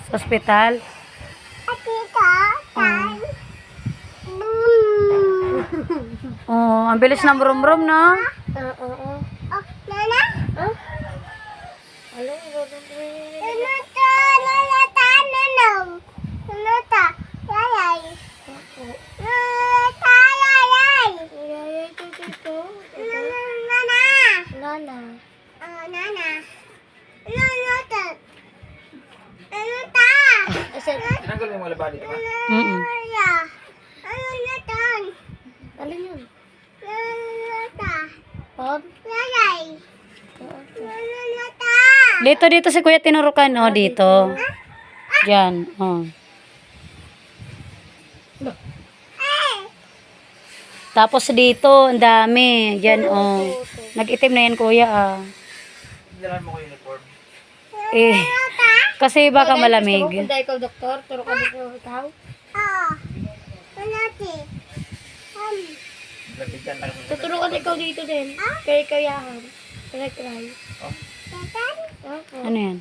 Sa ospital? Oh, ang bilis ng brum-brum, no? Tinanggal mo yung mga laban dito, ma? Mm-mm. Alin yun? Pag? Dito si Kuya tinurukan, oh, dito. Diyan, oh. Tapos dito, ang dami. Diyan, oh. Nag-itim na yan, Kuya, ah. Dalan mo ko uniform. Eh, kasi baka malamig. Kung dahil ikaw, doktor, turo ka dito ikaw. Lapitan lang mo. Tuturuan ikaw dito din. Kaya kayahan. Try. Oh. Ano yan?